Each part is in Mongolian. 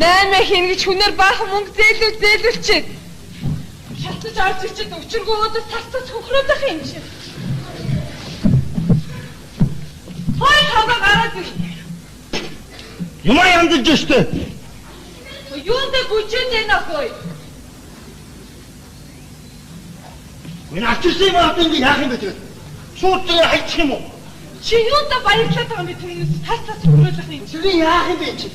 Наймаа хийн гэж хүнээр баахан мөнгө зээлүүлчихэд шатаж орж ирчихэд өчиргөө өдөөс тасцаж хөхрөөд байх юм шиг. Хой тавга гараад ир. Юмаа янзалж штэ. Юундэ гүчээд байна хой. Энэ ачирсан юм аа ингэ яах юм бэ тэгээд? Шууд тэгээ хайчих юм уу? Чи юундэ баярлаад байгаа юм бэ тэрнээс тасцаж хөхрөөд байх юм. Чи яах юм бэ чи?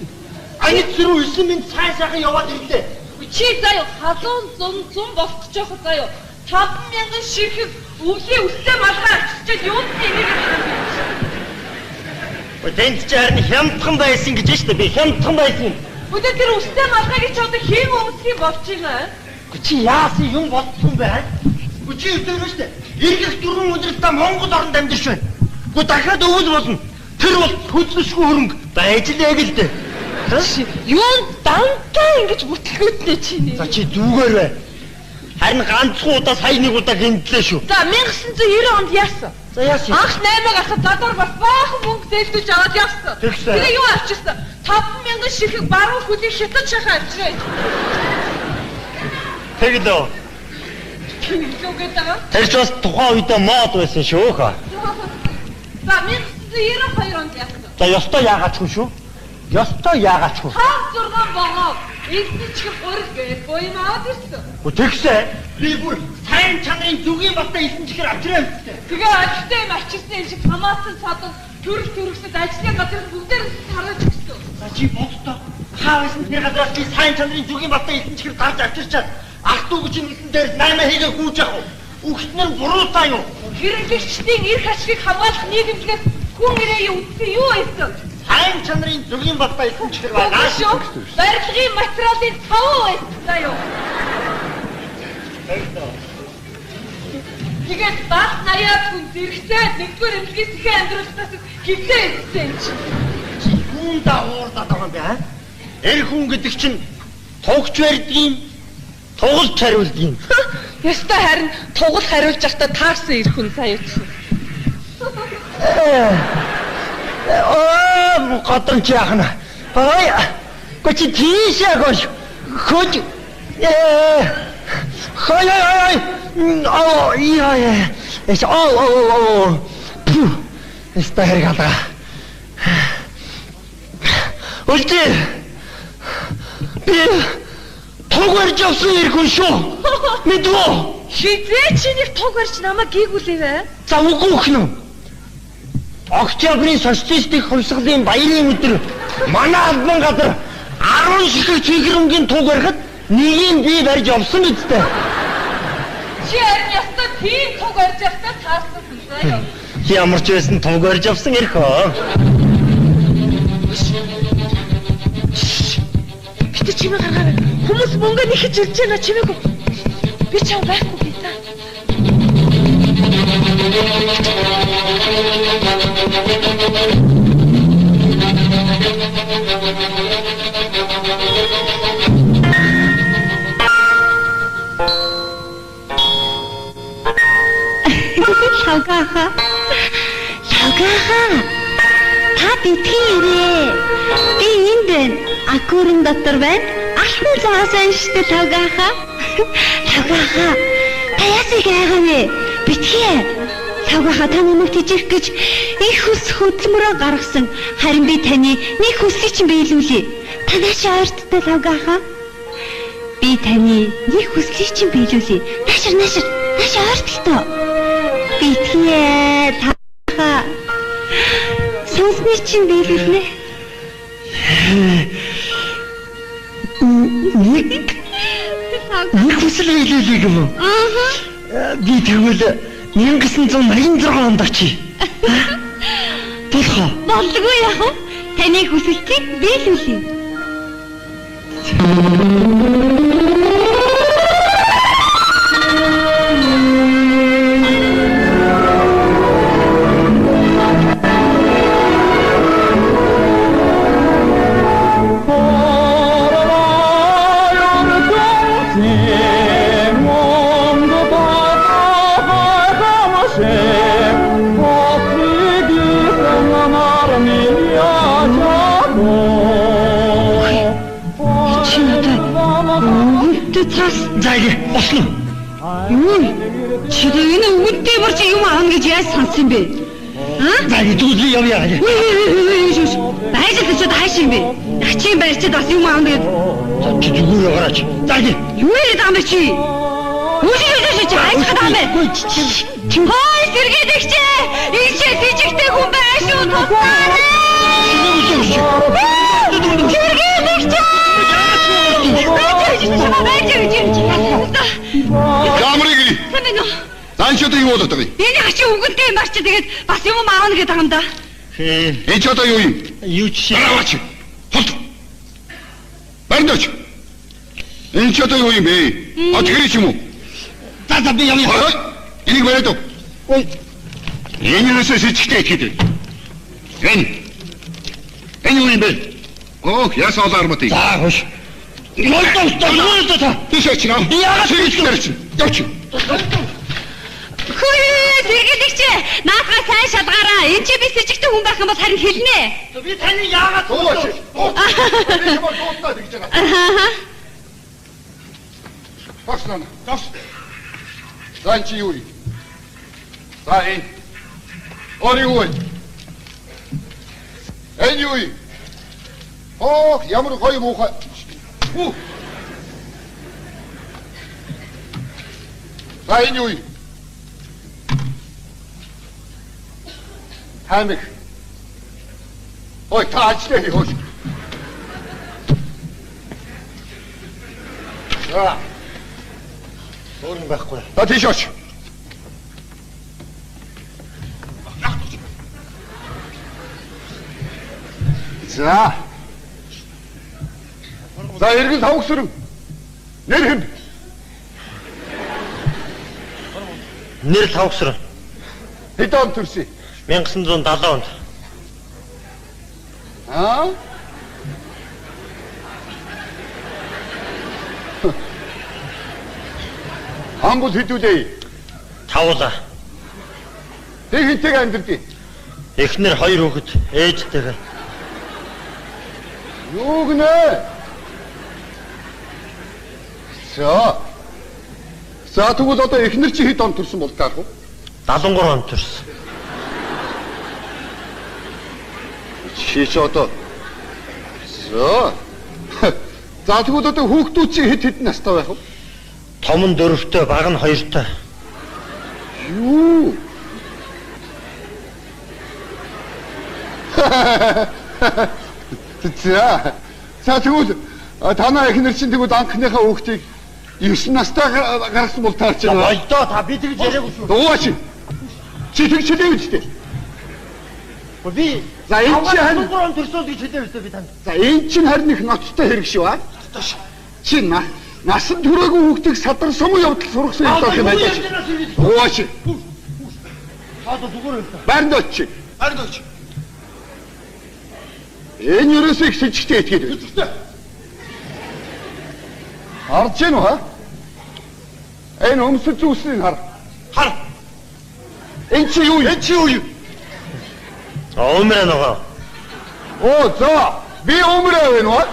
Ани зэрүү 9 минут сайхан яваад ирлээ. Чи заяа халуун зун болчихох заяа 5,000 ширхэг өвлийн өстэй малгай авчиж юунд энийг Ой тэнц чи харин хямдхан байсан гэж штэ би хямдхан байсан. Өдөр тэр өстэй малгайг чи одоо хийн өмсгий болчихно. Чи яасан юм болчихсон бэ? Чи өдөр штэ. Иргэх 4 өдрөлтөө Монгол оронд амьдарч байна. Гү дахиад өвөл болно. Тэр бол хөдлөшгүй хөрөнгө байж л яг л дээ. Юунд дантаа ингэж бүтлгүүднэ чиний. За чи зүгээр бай. Харин ганцхан удаа сая нэг удаа гинтлээ шүү. За 1990 онд яасан? За яасан? Анх 8-ыг ахад задаар бас баахан мөнгө зээлдүүлж аваад явсан. Тэгээ юу авчихсан? 5,000 ширхэг баруун хөлийг шатаж шахаа авчирээ. Тэгэлөө. Юу гэдэг вэ? Тэр ч бас тухайн үедээ мод байсан шүү хаа. За 1992 онд яасан? За ёстой яагаачгүй шүү. Ёстой яагаачгүй. 5-6 богоо эзний чихэр гурил гээд буйн аваад ирсэн. Тэгсээ би бүр сайн чанарын зүгийн баттай эзэн чихэр авчираа юмстэй. Тэгээ ажилтаа юм ачирсан юм шиг хамаасан садан төрөлсөд ажлын газар бүгдээр хараад өгсөн. За чи бодтоо. Хаасан тэр газраас би сайн чанарын зүгийн баттай эзэн чихэр гарч авчирчаад ах トゥ гэж нэгэн дээр 8 хийгээ гүйж явах уу? Үхтнэр буруутаа юу? Хэрэглэгчдийн эрх ашигыг хамгаалах нийгэмлэгээс хүн ирээ үтсэн юу байсан? Сайн чанарын зүгийн баттай эзэн чихэр байгаа шүү. Барилгын материалын цавуу байсан заа юу. Тэгээд баг наяад хүн зэрэгцээ нэгдүгээр эмнэлгийн сэхэн амьдралаас хөвдөө эзсэн юм чи. Хүн даурдаад байгаа юм бэ? Эр хүн гэдэг чинь тугч барьдгийн тугалж хариулдгийн. Ястай харин тугал хариулж байхдаа таарсан эр хүн заа юу. Гадар чи яхна. Ой. Коч тийшээ гош. Коч. Хай. Оо яа. Эс оо. Эста хэрэг алга. Үлдээ. Би тугарч авсан иргэн шүү. Мэдвөө. Хизээ чиний тугарч намайг гийгүүлээвэ? За үгүй хнөө. Октябрийн социалистик хувьсгалын баярын өдөр манай албан газар 10 ширхэг чигрэмгийн туг барихад нэгийг би барьж явсан үстэй. Чи харин ястаа тийм туг барьж явахдаа таарсан юм заа юу? Чи ямар ч байсан туг барьж явсан ирэх оо. Гэтэ чимээ гаргаарай. Хүмүүс мөнгө нэхэж ирж байна чимээгүй. Би чам байхгүй би та. Шалгааха. Та битгий ирээ. Би энд байна. Акурын дотор байна. Алхам заасан штэ шалгааха. Шалгааха. Та ясыг айгаа вэ? Битгий. Шалгааха та намайг тижих гэж их хүс хөдөлмөрөө гаргасан. Харин би таны нэг хүслийг чинь биелүүлье. Та наашаа ойрттой шалгааха. Би таны нэг хүслийг чинь биелүүлье. Наашаа ойрттой. Битгий. Та Сонсны чинь биелүүлнэ. Нэг хүсэл биелүүлэх юм уу? Би тэгвэл 1986 онд очие. Толгой. Болдгоо яах вэ? Таны хүсэлтийг биелүүлье. Sia цаас. За игээ бослоо. Юу? Чи энэ үгтэй борч юм аавна гэж яаж сонссон бэ? За идүүл явъя. Байж л ч хааш юм бэ? Ачийн барьчид бас юм аавна гэж. Чи зүгээр яваач. За игээ. Юу яриад байгаа юм чи? Үгүй чи хайж байгаа юм бэ? Хой сэргээдэгчээ. Энэ чи сэжигтэй хүн байх шүү тусаа. Камрыг. Дан ч одоо юу болоод байгаа юм? Энэ ачи үгэлтэй юм барч тэгээд бас юм аавна гэдэг юм да. Энэ ч одоо юу юм? Юу чи? Араач. Холт. Бардоч. Энэ ч одоо юу юм бэ? От хэрэг юм уу? За би явъя. Энийг бариад. Ой. Энэ юусаа сэжигтэй ихэд. Энэ юу юм бэ? Оо, ясаа олаармат. За хош. Нөлдөө та. Тийш наа. Яагаад сэжигтэй чинь? Явч. Хөөе, сэргэлэгчээ. Наадгаа сайн шалгаараа. Энд чи би сэжигтэй хүн байх юм бол харин хэлнэ. Би таны яагаад Тууч. Би ямар дуустаа гэж байгаа. Багшнаа. Тас. За чи юу? За энэ. Ори юу? Энэ юу? Оо, ямар гоё муухай. За энэ юу? Хамиг. Ой, таачлаа хөөш. За. Өөрн байхгүй. За тийш оч. За. За эргэн тавгсрын. Нэр хэн? Нэр тавгсрын. Хэд он төрсөн? 1970 онд. Аа? Ангол хэдүүлээ? Тавла. Тэг хинтэйг амьдрдээ. Эхнэр 2 хүүхэд ээжтэйгээ. Юу гэнэ? За тэгвэл одоо эхнэр чи хэд он төрсөн бол таах вэ? 73 онд төрсөн. Чи ч одоо. За тэгвэл одоо хүүхдүүд чи хэд настай байх вэ? Том нь 4-тэй, баг нь 2-тэй. Юу? За тэгвэл танаа эхнэр чинь тэгвэл анхныхаа хүүхдийг 9 настай гаргасан бол таарч байна. Болдоо та би тэгж яриаггүй шүү. Дуугач. Чи тэгж хэлээ үстэй. Би за энэ чи харин 3 он төрсөн гэж хэлээ үстэй би танд. За энэ чинь харин их ноцтой хэрэг шүү аа. Чи насан туршаагүй хүүхдийг садар сум явдал сургасан юм байна байж. Дуугач. Хаад зүгээр л та. Бардоч. Энэ юусыг сэжигтэй итгээд байна. Харж гэнэ үү? Энэ өмсөж зүсрийг хар. Энэ чи юу? Өмрөө нөгөө. Оо за би өмрөө байна уу?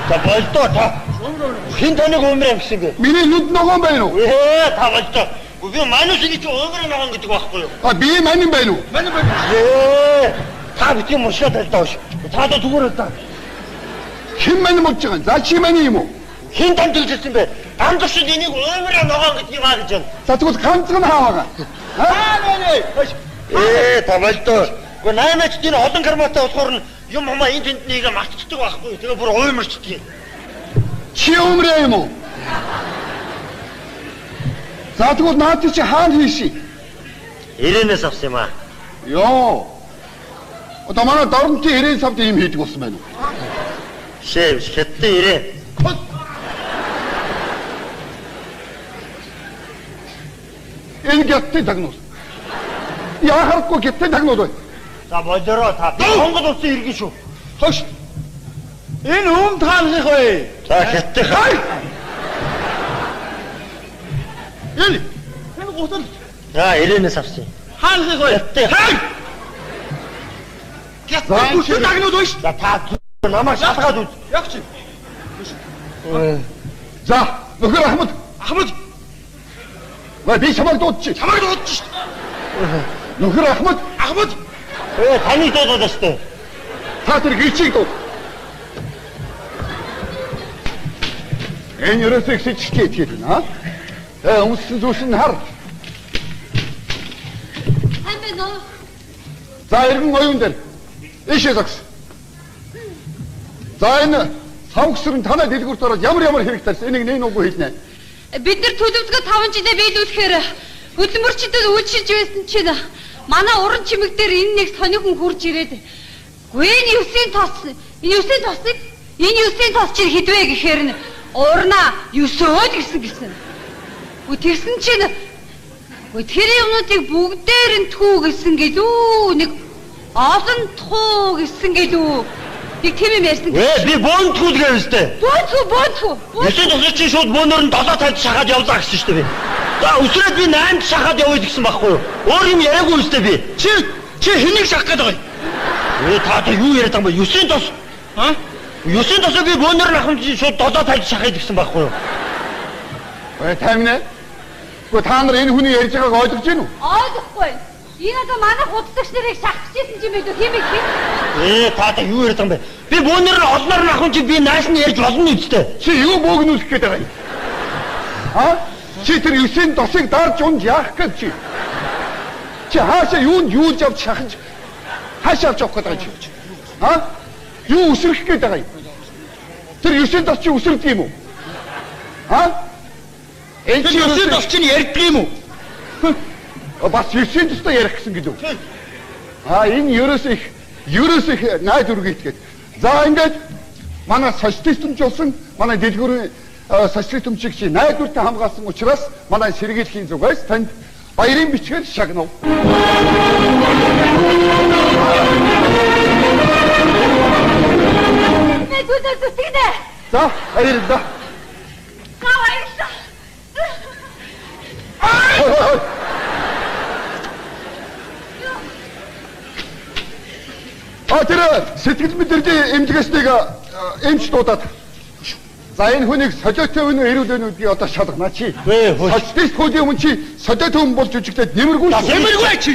За болдоо та. Хин таныг өмрөө гэсэн бэ? Миний нүд ногоон байна уу? Та болдоо. Би манусыг чи өмрөө нөгөө гэдэг байхгүй юу? Би манин байна уу? Та битгий муршаа талдааш. Та да зүгээр л та. Хэн манин болж байгаа юм? За чи манин юм уу? Хин танд хэлсэн бэ? Ганц шиг энийг өмрөө нөгөө гэдэг юм аа гэж байна. За тэгвэл ганцхан хааваа. Та болдоо. Гэхдээ наймаач тийм олон карматай болохоор юм хамаа энэ тэнднийг мартчихдаг байхгүй юу? Тэгээ бүр уймарчдаг. Чи өмрөө юм уу? За тэгвэл наад чи хаана хийши? Ирээнээс авсан юм аа. Йоо. Одоо манай дорнотын ирээн савд юм хийдэг болсон байна уу? Шээ, хятад ирээ. Энэ гяттай тагнуул. Яахарахгүй гяттай тагнуул бай. За болороо та. Монгол улсын иргэн шүү. Хош. Энэ хүм таалгах вэ? За хятад хай. Энэ гутал. За ирээнээс авсан. Хаалгах вэ? Хай. гяттай бүсээ тагнуул бай. За та намайг шалгаад үз. Яг чи. За, нөхөр Ахмад. Ахмад. Би чамайг дуудчих. Чамайг дуудчих шүү дээ. Нөхөр Ахмад. Ахмад. Таныг дуудаад шүү дээ. Та тэр гэрчийг дууд. Энэ ерөөсөө хэсэгчтэй байна. Өмсөн зүйлс нь хар. Сайн байна уу? За, иргэн оюун дээр. Ишээ загс. За, энэ савгсрын танай дэлгүүрт ороод ямар хэрэг тарьсан энийг нэн үгүй хэлнэ. Бид нар төлөвлөгөө 5 жилээ биелүүлэхээр хөдөлмөрчдөд үйлчилж байсан чинь манай уран чимэг дээр энэ нэг сонихон хурж ирээд энэ 9-ийн тос чинь хэдвэ гэхээр нь урнаа 9-өөд гэсэн. Тэгсэн чинь тэр юмнуудыг бүгдээр нь түү гэсэн гэлүү нэг олон туу гэсэн гэлүү би тийм юм ярьсан. Би бөөнтгүү л гэвэстэй. Бөөнтгүү. Өсөд чи шууд бөөнөр нь 7 танд шахаад явлаа гэсэн шүү дээ би. За өсрөөд би 8 шахаад явъя гэсэн байхгүй юу? Өөр юм яриаггүй үстэй би. Чи хэнийг шахах гээд байгаа юм? Та юу яриад байгаа юм бэ? 9-ийн тос. 9-ийн тосоо би бөөнөр нь ахын чи шууд 7 танд шахах гэсэн байхгүй юу? Таймнэ. Та нар энэ хүний ярьж байгааг ойлгож байна уу? Ойлгохгүй. Энэ одоо манай худалдагч нарыг шахчихсан юм бид тийм ээ. Та юу яриад байгаа юм бэ? Би бөөнөр нь олноор нь ахын чи би нааш нь ярьж болно үстэй. Чи юу бөөгнүүлэх гээд байгаа юм? Чи тэр 9-ийн тосыг дарж унж яах гэж чи? Чи хаашаа юунд явж шахаж хаашаа авч явах гээд байгаа чи? Юу үсрэх гээд байгаа юм? Тэр 9-ийн тос чи үсэрдэг юм уу? Энэ чи 9-ийн тос чинь ярьдаг юм уу? Бас 9-ийн тостой ярих гэсэн гэдэг үү? Энэ ерөөс их найд үргэлтгээд. За ингээд манай социалистч болсон манай дэлгүүрийн социалистч чи найдвартай хамгаалсан учраас манай сэргийлэхийн зүгээс танд баярын бичгээр шагнав. За, баярлалаа. Тэр сэтгэл мэдрэлийн эмчгээс эмч дуудаад. За энэ хүнийг солиотой вэ эрүүл вэ гэдгийг одоо шалгана чи. Социалист хуулийн өмнө чи солиотой хүн болж үжигдээд нэмэргүй шүү. Нэмэргүй чи.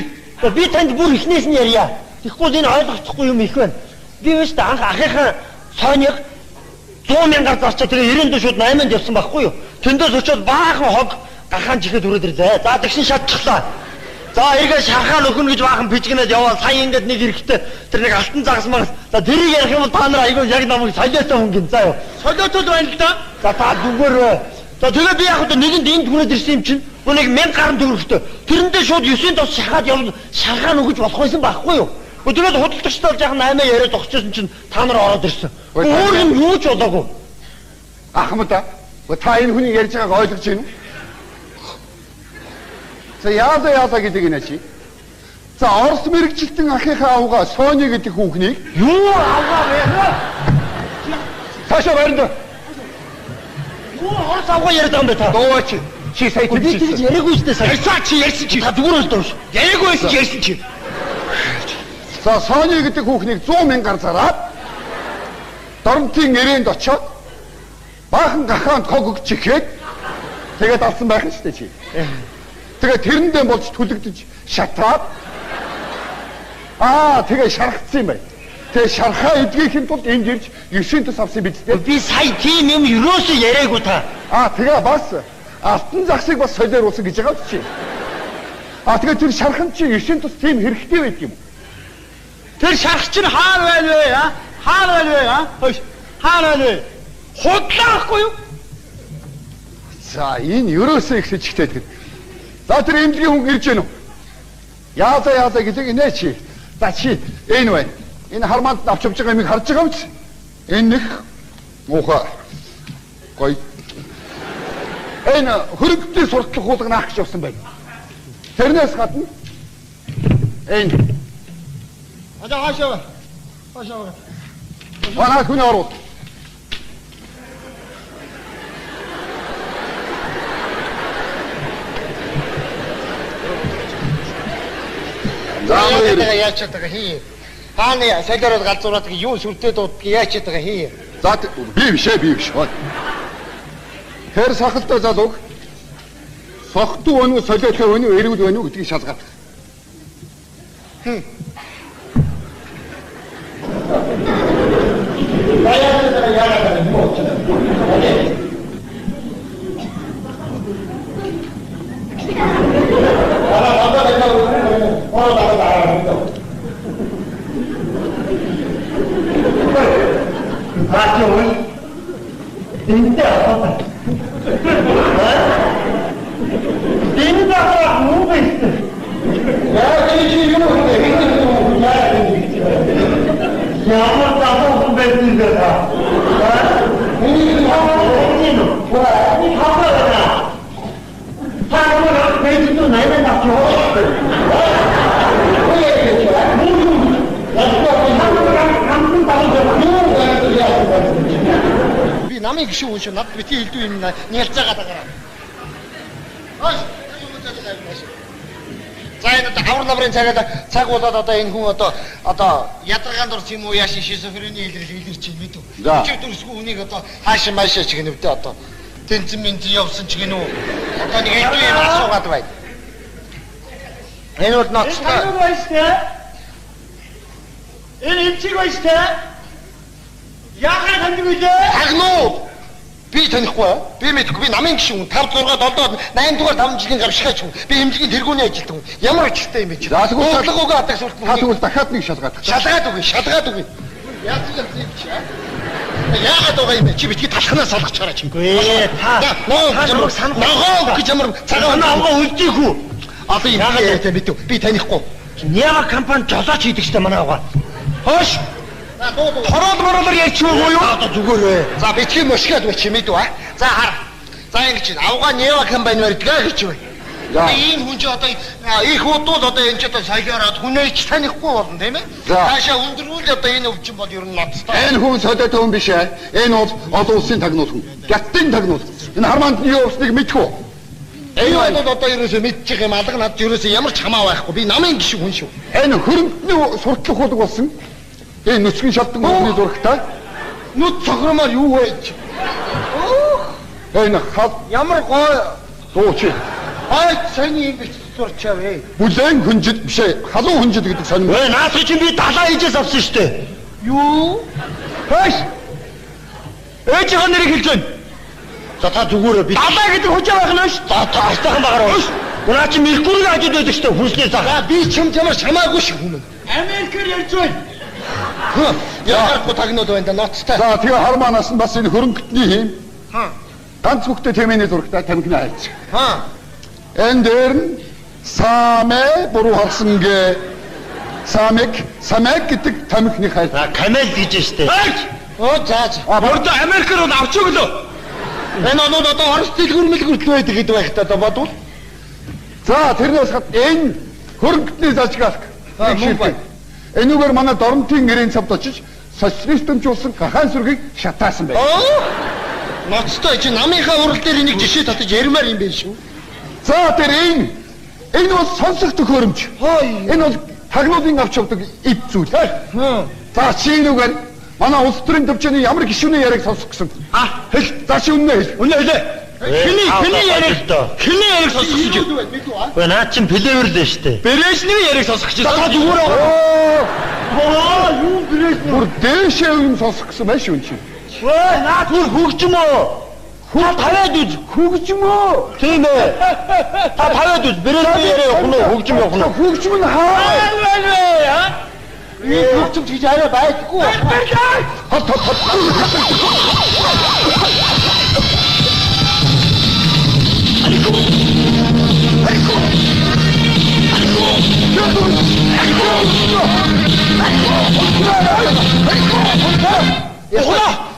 Би танд бүр ихнээс нь ярья. Тэгэхгүй энэ ойлгохгүй юм их байна. Би биш та анх ахыхаа сойныг 100 мянгаар зарчаа тэгээ 90-д шууд 8-нд явсан байхгүй юу? Тэндээс очиод баахан хог гархаан жихэд үрээд ирлээ. За тэгшин шатчихлаа. За эргээ шархаа нөхөн гэж баахан бижгнээд яваа. Сая ингээд нэг эрэхтэй тэр нэг алтан загас магас. За тэрийг ярих юм бол та нар айгүй яг намайг солиотой хүн гин заа юу. Солиотой байна л да. За та зүгээр. За тэгээ би яг одоо нэгэнд энд хүнээд ирсэн юм чинь. Нэг 1000 гаруй төгрөгтэй. Тэрэндээ шууд 9-ийн тос шахаад явал шархаа нөгөж болох байсан байхгүй юу? Тэгээд худалдагчтай бол яхан 8 яриад огчсон чинь та нар ороод ирсэн. Өөр юм юу ч болоогүй. Ахмад та энэ хүний ярьж байгааг ойлгож байна уу? За яаза гэдэг юм чи. За Орос мэрэгчлэн ахыхаа авгаа Сони гэдэг хүүхнийг юу авгаа вэ? Цаашаа барьна. Юу Орос авгаа яриад байгаа юм бэ та? Дууч. Чи сая би тэгж яриаггүй ч гэсэн. Хайцаа чи ярьсан чи. Та зүгээр л дууш. Яриаггүй ч ярьсан чи. За Сони гэдэг хүүхнийг 100 мянгаар зараад Дормтын нэрээнд очиод баахан гахаанд хог өгч ихэд тэгээд алсан байх нь шүү дээ чи. Тэгээд тэрэндээ болж түлэгдэж шатаад тэгээ шархацсан юм байна. Тэгээ шархаа эдгийхин тулд энд ирж 9-ийн тос авсан биз дээ. Би сая тийм юм юусоо яриаггүй та. Тэгээ бас алтан загсыг бас солиоруулсан гэж байгаа чи. Тэгээ тэр шархан чи 9-ийн тос тийм хэрэгтэй байдаг юм. Тэр шарх чинь хаана байна вэ? Хаана байна вэ? Хөөш. Хаана байна вэ? Худлаахгүй юу? За энэ ерөөсөө их сэжигтэй гэдэг. За тэр эмнэлгийн хүн ирж гэнэ үү? Яаза гэдэг нэ чи. За чи энэ байна. Энэ хармаанд авч явж байгаа юмыг харж байгаа юм чи. Энэ нэг муухай. Гой. Энэ хөрөгтэй суртлах хуулгана гэж явсан байна. Тэрнээс гадна энэ хаашаа. Манай хүн ороод. Яаж чаддаг хий. Хааны сайдараад галзуураад юу сүртэй дууддаг яаж чаддаг хий. За би биш. Тэр сахалтай залууг сохтуу байна уу, солиотой байна уу, эрүүл байна уу гэдгийг шалгаад. Би намын гişүү хүн шүү. Над бити хэлдүү юм нялцаагаад агараа. Ой, юу гэж байгаа юм. За энэ хавар лаврын цаг болоод одоо энэ хүн одоо ядаргаанд орсон юм уу яашин шизофрени илэрч юм мэдв. Чи дүрсгүй хүнийг одоо хаашаа маашаа ч гэнэ үдэ одоо тэнцэн минцэн явсан ч гэнэ үү. Одоо нэг хэлдүү юм асуугаад байна. Энэ бол ноцтой. Энэ эмчиг байштай. Яагаад хандив үлээ? Агнуу. Би танихгүй. Би мэдгүй. Би намын гişүүн 5 6 7 8 дугаар 5 жилийн гавшигаач хүн. Би эмчгийн тэргүүний ажилтан хүн. Ямар ажилтай юм бэ чи? За тэгвэл салгуугаа атагс урт. Та тэгвэл дахиад нэг шалгаад. Шалгаад үгүй. Яаж юм чи? Яагаад байгаа юм бэ? Чи битгий талхнаа салгах чараа чи. Үгүй та. Ногоо санах. Гэж ямар цагаан авгаа үлдээх үү? Одоо юм яагаад мэдв. Би танихгүй. Няга компани жолооч хийдэг штэ манай авгаа. Хөөш. Хорол ярьчихгүй юу? Одоо зүгээр ээ. За битгий мөшгөөд бич мэдв аа. За хар. За ингэж авгаа Нева компани барьдаг гэж байна. Энэ хүн ч одоо их удууд одоо энэ ч одоо саяараад хүнээс танихгүй болно тийм ээ. Таашаа өндрүүл одоо энэ өвчин бол ер нь ноцтой. Энэ хүн солиотой хүн биш ээ. Энэ бол олон улсын тагнуул хүн. Гяттын тагнуул. Энэ хармаанд юу явсныг мэдгүй. Энэ бол одоо ерөөсөө мэдчих юм алга над ерөөсөө ямар ч хамаа байхгүй. Би намын гişүү хүн шүү. Энэ хөрөнгөний суртлах худаг болсон. Энэ нүцгэн шалтгаан үүний зурагтай. Нүд цохромоор юу вэ? Энэ хад ямар гой дууч. Ай саний юм биш зурчаа вэ? Бүлээн хүнжид биш ээ. Халуун хүнжид гэдэг сонирм. Ой наасаа чи би далаа хийжээс авсан шүү дээ. Юу? Хөөш. Ээжийнхээ нэрийг хэлж байна. За та зүгээрээ би далаа гэдэг хүчээ байх нь шүү. За та астайхан багаар ууш. Унаа чи Меркурийн ажид байдаг шүү дээ. Хүнснээ за. За би чим чамаар шамаагүй шүү хүн. Америкээр ярьж байна. Яагаад тагнууд байна ноцтой. За тэгээ хармаанаас нь бас энэ хөрөнгөтний хийм. Ганц бүхтэй тэмээний зурагтай тамхины хайц. Энэ дээр нь самэ буруу харсан гэ самэг гэдэг тамхины хайц. Камел гэж штэ. Оо зааж. Бордо Америкээр бол авч өглөө. Энэ оноо одоо орос дэлгүрмэлгүрл байдаг гэдэг байх та бодвол. За тэрнээс хат энэ хөрөнгөтний зажигалт. Мөн бай. Энэгээр манай дорнотын гэрийн цавд очиж социалистэмжүүлсэн гахаан сүргийг шатаасан байна. Ноцтой чи намынхаа урал дээр энийг жишээ татаж ярмаар юм байна шүү. За тэр энэ бол сонсох төхөөрөмж. Энэ бол тагнуудын авч явдаг эд зүйл. За чи энэгээр манай улс төрийн төвчний ямар гишүүний яриаг сонсох гэсэн. Хэл. За чи үнэ хэл. Үнэ хэлээ. Хиний яриаг сонсох гэж. Гэхдээ наа чин плеер л шүү дээ. Брежневийн яриаг сонсох гэж. За зүгээр юу Брежнев? Бүр дээшээ юм сонсох гэсэн байх шүү чи. Ой наа түр хөгжим үү? Хүү тавиад үз. Хөгжим үү? Тийм ээ. Та тавиад үз. Брежневийн яриаг явах нь хөгжим явах нь. Хөгжим нь хаа? Энэ хөгжим гэж арай байдгүй. Хот.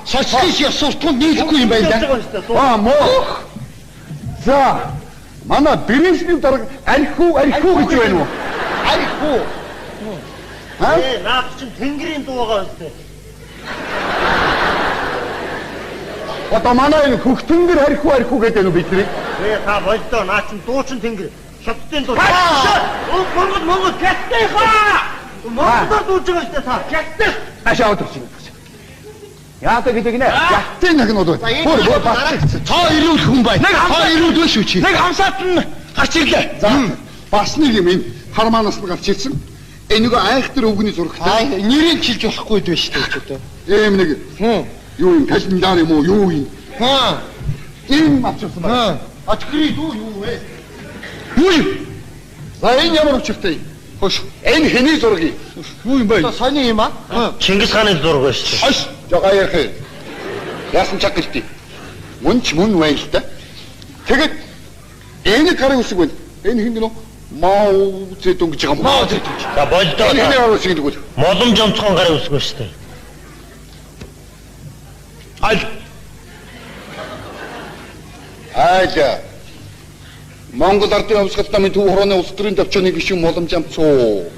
Социалист ясуутун нийлэхгүй юм байна да. Моо. За манай Брежнев дарга архив гэж байна уу? Архив. Наад чинь тэнгэрийн дуугаа өстэй. Одоо манай энэ хөх тэнгэр архив гэдэг нь бидний. Та болдоо наад чинь дуучин тэнгэр. Шатдын дуу. Монгол гяттай хаа. Монголоор дуулж байгаа шүү дээ та. Гяттай. Ашаа өдөр чинь. Яадаг гэдэг нэ. Ятын нагнууд. Бүр батчих. Та ирүүл хүн бай. Та ирүүл шүү чи. Нэг хамсаат нь гарч ирлээ. За бас нэг юм энэ хармаанаас нь гарч ирсэн. Энийг айхтар өвгний зурагтай. Нэрийг хэлж болохгүй дээ шүү дээ ч одоо. Ийм нэг. Юу юм календар юм уу? Юу юм? Ийм авчихсан байна. Атгри юу вэ? Юу? За энэ ямар өчртэй? Хош. Энэ хэний зураг юм? Юу юм бэ? Сони юм аа? Чингис хааны зураг байна шүү. Хош. Жага ярих. Яасан чаг гэлтэй. Мөнч мөн байна л да. Тэгэд энэ гарын үсэг байна. Энэ хин гэнэ Мау Цзэдун гэж байгаа юм. Мау Цзэдун. За болдоо. Энэ гарын үсэг гэдэг үү? Моломж онцгой гарын үсэг байна шүү дээ. Аажа. Монгол ардын хувьсгал намын төв хорооны улс төрийн төвчөөний гишүүн Моломж амцуу.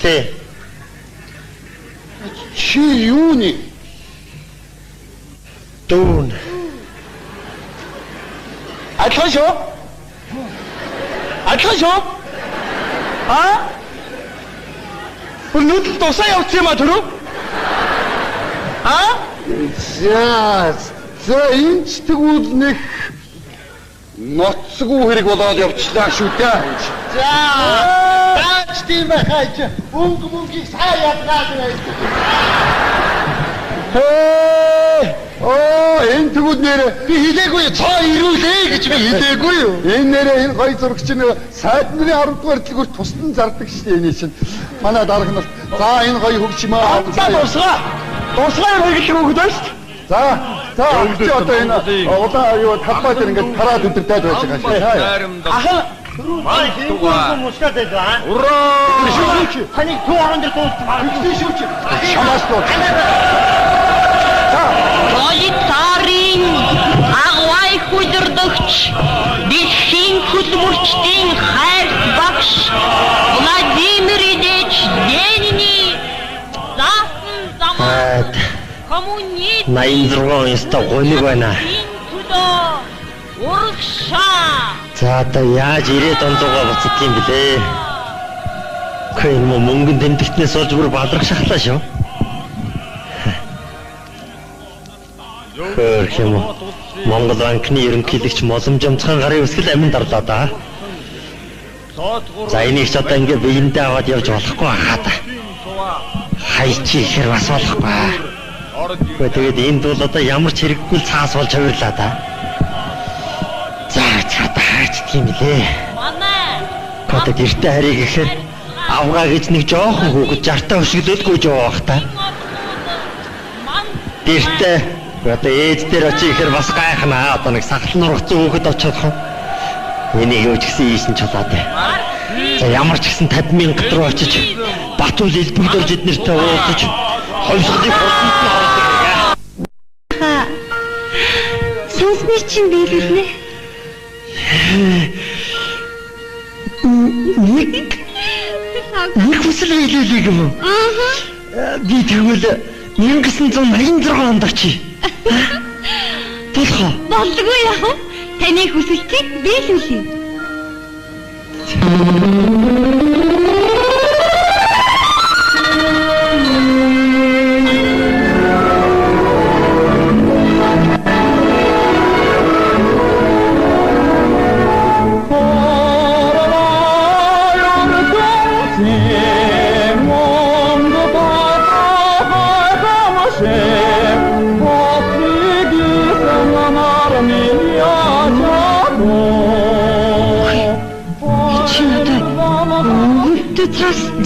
Тэ. Чи юуны? Дүүн. Атлашо? А? Өнөөдөр тусаа явуулсан юм а түрүү? А? За энэ ч тэгвэл нэг ноцгүй хэрэг болоод явчлаа шүү дээ. За. Таач тийм байхаач. Мөнгөийг сайн ядгаад байна. Энэ тэгвэл нэрэ Би хэлээгүй цаа ирүүлээ гэж би хэлээгүй юу? энэ нэрэ энэ гоё зурагч нь сайд нарын 10 дугаар дэлгүүр тусдан зардаг шүү дээ энэ чинь. Манай дарга нь за энэ гоё хөгжмөө. Дуусгай хэрэглэх өгöd байна шүү дээ. За чи одоо энэ улаан юу талбайд ингээд тараад өдөртөөд байж байгаа шээ. Ахаа Май тугаа мушкат байгаа. Ураа! Шүүч. Таны 200 туулт шүүч. Шамаас туу. Пролетарын агвай хүлэрдэгч дэлхийн хөдөлмөрчдийн хайрт багш Владимир Ильич Ленин заасан замаар коммунизм 86 инста гониг байна. Урагшаа. За одоо яаж 90 онцгой буцдаг юм блэ? Хөөе мөнгөнд тэмдэгтнээс олж бүр бадрах шахлаа шүү. Хөөе юм. Монгол банкны ерөнхийлөгч Моломж амцхан гарын үсгэл амин дарлаа да. За энийг ч одоо ингээ биендээ аваад явж болохгүй хаа та. Хайчи ихэр бас болохгүй. Тэгээд энд бол одоо ямар ч хэрэггүй цаас болж хувирлаа да. За чата хайчдаг юм лээ. Манай. Одоо гэртээ харийг ихээр авгаа гэж нэг жоохон хүүхэд жартаа өшөглөөдгүй жоох та. Гэртээ одоо ээж дээр очиж ихээр бас гайхнаа. Одоо нэг сахал нургацсан хүүхэд очих юм. Энийг юу ч гэсэн ийсэн чулаад. За ямар ч гэсэн 50,000 руу очиж Батүл элбэгд орж эднэртэй уулзаж хойсголыг хурдтай хоолдог. Сонсны чинь биелүүлнэ. Нэг хүсэл биелүүлэх юм уу? Би тэгвэл 1986 онд очие. Толгой. Болдгүй яах вэ? Таны хүсэлтийг биелүүлье.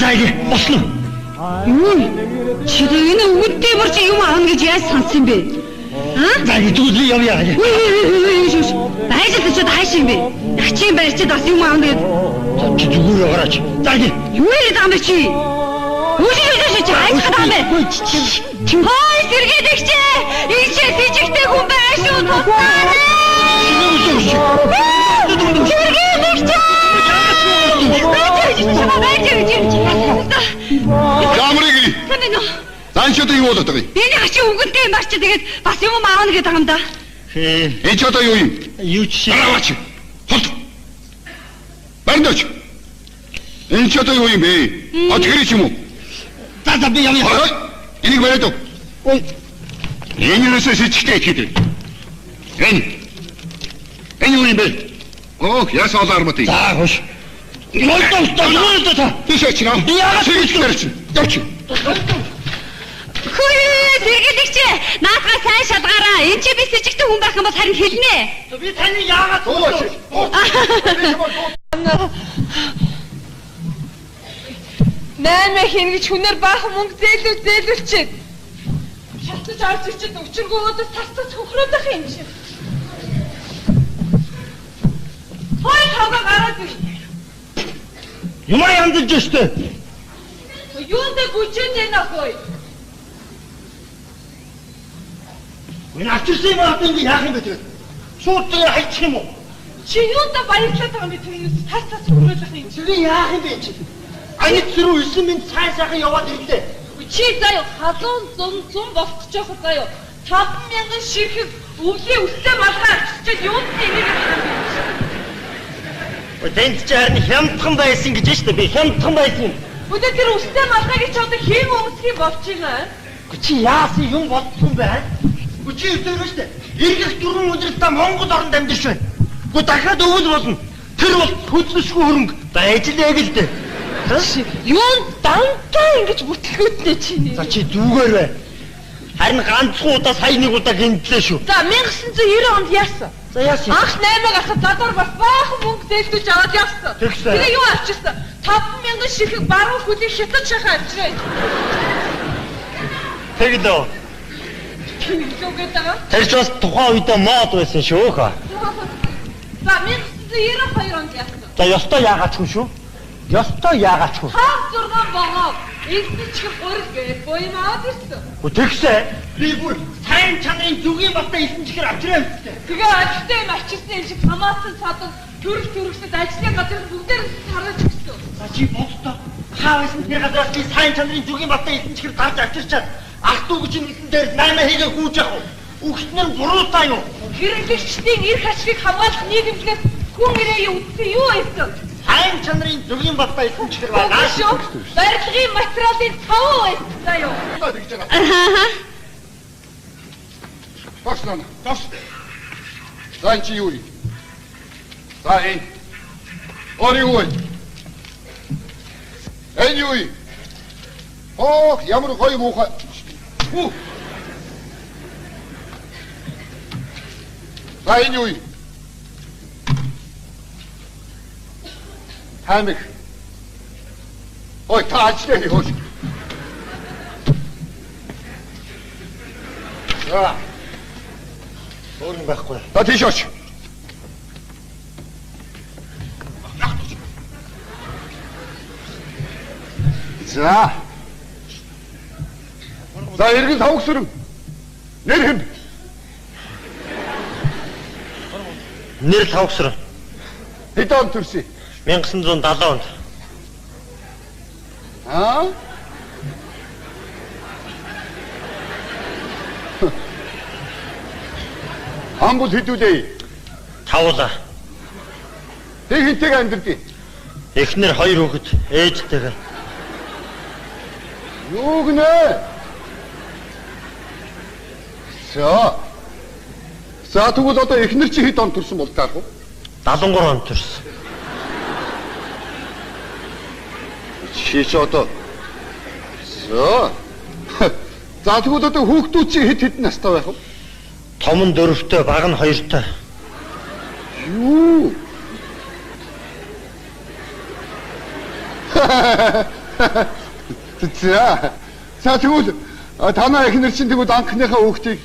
Зайг босно. Юу? Чи энэ үгтэй мөр чи юм аавна гэж яаж сансан бэ? Зайг дүүли явъя. Хайж ч хайш юм бэ? Ачийн байрчид бас юм аавна гэж. Чи юу ягараач? Зайг. Юу яриад байгаа юм чи? Үгүй чи хайж байгаа юм бэ? Хой сэргээд ихчээ. Ийшээ физиктэй хүн байх шүү тусаарай. Сэргээд ихчээ. Камрыг. Зан ч одоо юу болоод байгаа юм? Эний хачи үгэнтэй марч тэгээд бас юм аавна гэдэг юм да. Энэ ч одоо юу юм? Юу ч Дараач. Хот. Бандаж. Энэ ч одоо юу юм бэ? Отгэрч юм уу? За би явъя. Энийг бариад өг. Ой. Энэ юусоо сэжигтэй хийдэг. Энэ юу юм бэ? Оо, яасан олоо армат. За хош. Нолдоо та. Тийш очно. Яагаад сэжигтэй явч. Хөөе, зэрэгэлэгч наадгаа сайн шалгаараа. Энд чи би сэжигтэй хүн байх юм бол харин хэлнэ. Би таны яагаад Наймаа хийнэ гэж хүнээр баахан мөнгө зээлүүлчихэд шалтаж орж ичээд өчргөө өдөөс тасцаж хөхрөөд ах юм шиг. Хой тавга гараад ир. Юмаа янзлж өштэй. Юунд гүчээд байна хой. Энэ ачирсан маад ингэ яах юм бэ тэр? Шууд тэр хайчих юм уу? Чи юунд баярлаад байгаа юм бэ тэрнээс тасцаж хөхрөөд ах юм. Тэр яах юм бэ чи? Анид зүрх 9 минут сайхан яваад ирлээ. Чи заяа халуун зун болчих жоох заяа 5,000 ширхэг өвлийн өстэй малгай чичээд юунд нэмэр. Тэнд ч харин хямдхан байсан гэж штэ би хямдхан байсан. Өдөө тэр өстэй малгайг чи одоо хэн өмсгий болчихно. Чи яасан юм бодсон бэ? Чи өдөр штэ. Иргэх 4 өдрөд та Монгол оронд амьдарч байна. Гэхдээ дахиад өвөл болно. Тэр бол хөдлөшгүй хөрөнгө байж лээ гэлдэ. Юун дантаа ингэж бүтлгөөднө чи. За чи дүүгээр бай. Харин ганцхан удаа сая нэг удаа гинтлээ шүү. За 1990 онд яасан? За яасан? Анх 8 гарахад задвар бас баахан мөнгө зээлдүүлж аваад явсан. Тэгээ юу авчихсан? 5,000 ширхэг баруун хөлийг шатаж шахаа авчирээ. Тэгдөө. Юугээд байгаа? Тэр ч бас тухайн үедээ мод байсан шүү хаа. За 1992 онд яасан? За ёстой яагаад ч шүү. Ёстой яагаад ч хөө. 5-6 богоо эсэчг гурил гэж боёмаад ирсэн. Тэгсээ би бүр сайн чанарын зүгийн баттай эсэн чихэр авчраа юмтэй. Тэгээ ажилтаа юм ачирсан юм шиг хамаасан садан төрөлсөд ажлын газар бүгдээр харж өгсөн. За чи боддоо. Хаасан тэр газраас би сайн чанарын зүгийн баттай эсэн чихэр тарж авчирчаад ах дүү гэж нэгэн дээр 8 хийгээ гүйж явах уу? Үхтнэр буруутай юу? Хэрэглэгчдийн эрх ашигыг хамгаалах нийгэмлээс хүн ирээ үтсэн юу байсан? Сайн чанарын зүгийн баттай эсэн чихэр байна шүү. Барилгын материалын цав байсан заяа. Багшлаа. Тас. За чи юу? За энэ. Орой. Энэ юу? Оо, ямар гоё муухай. За энэ юу? Хамиг. Ой, таачлаа хөөс. За. Өөрн байхгүй. За тийш оч. За. За иргэн тавгсрын. Нэр хэм. Нэр тавгсрын. Хэд он төрсөн? 1970 онд. Аа? Амбул хэдүүлээ. Тавлаа. Тэг хинтэйг амьдрдیں۔ Эхнэр 2 хүүхэд ээжтэйгээ. Юу гэнэ? За тэгвэл одоо эхнэр чи хэд он төрсөн бол таах вэ? 73 онд төрсөн. Чи ч одоо. За тэгвэл одоо хүүхдүүд чи хэд настай байх вэ? Том нь 4-тэй, баг нь 2-тэй. Юу? За тэгвэл танаа эхнэр чинь тэгвэл анхныхаа хүүхдийг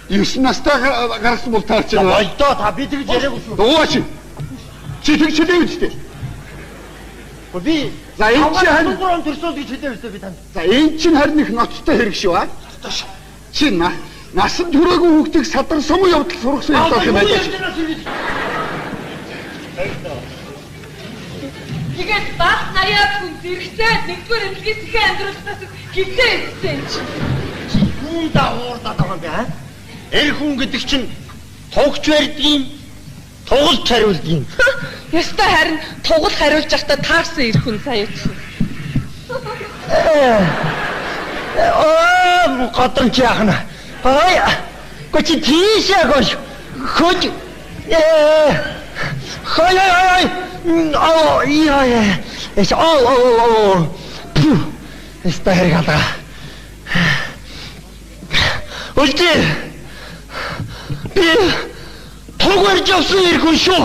9 настай гаргасан бол таарч байна. Болдоо та би тэгж яриаг шүү. Дууч. Чи тэгж хэлээв үстэй. Би за энэ чи харин 3 төрсөн гэж хэлээв үстэй би танд. За энэ чинь харин их ноцтой хэрэг шүү аа. Чи насан туршаагүй хүүхдийг садар сум явдал сургасан юм байх юм байна. Тэгээд баг наяа хүн зэрэгцээ нэгдүгээр эмнэлгийн сэхэн амьдруулснаас хилээ ирсэн юм чи. Хүн да уурдаад байгаа юм байна. Эр хүн гэдэг чинь тугч барьдгийн, тугалж хариулдгийн. Ястай харин тугал хариулж явахдаа таарсан эр хүн сая ч. годомч яахна. Ой. Гочи тийшээ гош. Хож. Хой. Аа яа. Эс оо. Эста хэрэг алга. Өлтө. Би туг барьж авсан иргэн шүү.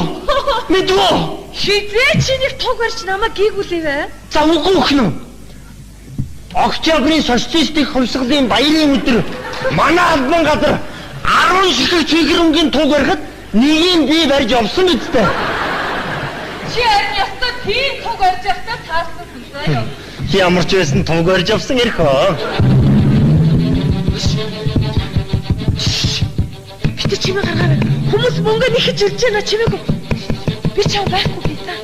Мэдвөө. Хизээ чи нэг туг барьж намайг гийгүүлээвэ? За үгүй өхнө. Октябрийн социалистик хувьсгалын баярын өдөр манай албан газар 10 ширхэг чигрэмгийн туг барихад нэгийг би барьж авсан гэдтэй. Чи харин ястаа тийм туг барьж явахдаа таарсан хүнсээ юу? Ямар ч байсан туг барьж авсан ирхөө. Битэ чимээ гаргаарай. Хүмүүс мөнгө нэхэж ирж байна чимээгүй. Би чам байхгүй битаа.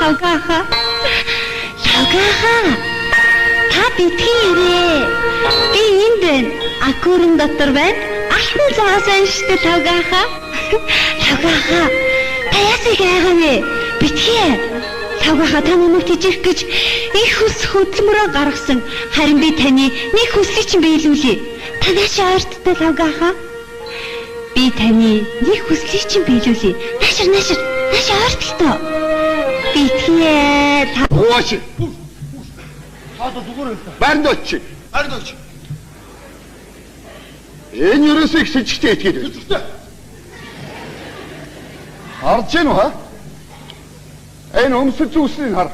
Лавгаха. Та битгийрээ. Би энд байна. Акурын дотор байна. Ахмад заасан штэ лавгаха. Лавгаха. Та ясыг айгавэ? Битгий. Лавгаха та намайг тижих гэж их хүс хөдөлмөрөө гаргасан. Харин би таны нэг хүслийг чинь биелүүлье. Та наашаа ойрттой лавгаха. Би таны нэг хүслийг чинь биелүүлье. Наашаа ойртолтой. Битгий. Оош. Хаад зүгээр л. Барьдооч. Энэ ерөөсөө их сэжигтэй этгээд. Харж гэнэ үү? Энэ өмсөж үүснийг хар.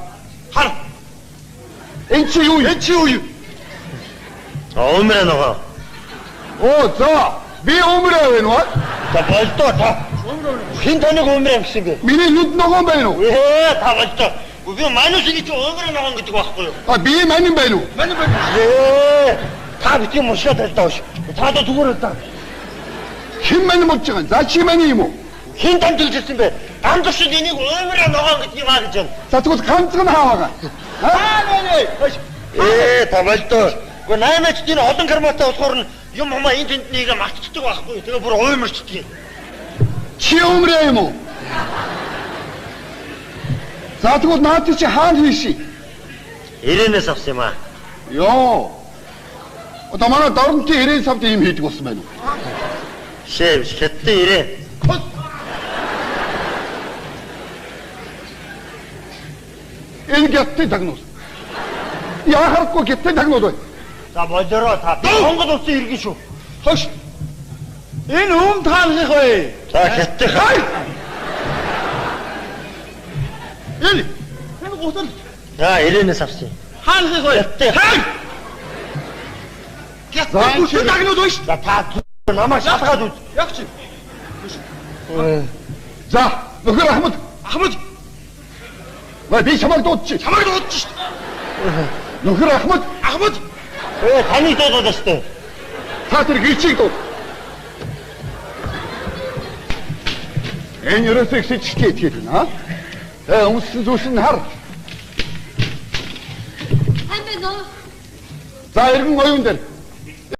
Энэ чи юу? Өмрөө нөгөө. Оо за. Би өмрөө байна уу? За болдоо та. Хин таныг өмрөө гэсэн бэ? Миний нүд ногоон байна уу? Та болдоо. Би манусны чи өмрөө ногоон гэдэг байхгүй юу? Би манин байна уу? Та бити мушаад талдааш. Та да зүгээр л та. Хэн манин болж байгаа? За чи манин юм уу? Хин танд хэлсэн бэ? Ганц шиг энийг өмрөө ногоон гэдгийг аа гэж байна. За тэгвэл ганцхан хааваа. Та болдоо. Гэхдээ наймаач тийм олон карматай болохоор нь юм хамаа энэ тэнднийг мартчихдаг байхгүй. Тэгээ бүр уймарчдаг. Чи өмрөө юм уу? За тэгвэл наад чи хаана хийши? Ирээнээс авсан юм аа. Йоо. Одоо манай дорнотын ирээн савд юм хийдэг болсон байна уу? Шэв хятад ирээ. Энэ гятты тагнуус. Яахаргүй гятты тагнуус бай. За болороо та. Монгол улсын иргэн шүү. Хош. Энэ өмд хаалгах бай. За хятад хай. Энэ гутал. За ирээнээс авсан. Хаалгах бай. Хятад хай. Гятты тагнуус бай. За та намаа шалгаад үз. Яг чи. За нөхөр Ахмад. Би чамайг дуудчих. шүү. Нөхөр Ахмад. Таны дуудаад штэ. Та тэр гэрчийг дууд. Энэ ерөөсөө их сэжигтэй этгээд байна. Өмсөн зүйлс нь хар. Сайн байна уу? За иргэн оюун дээр.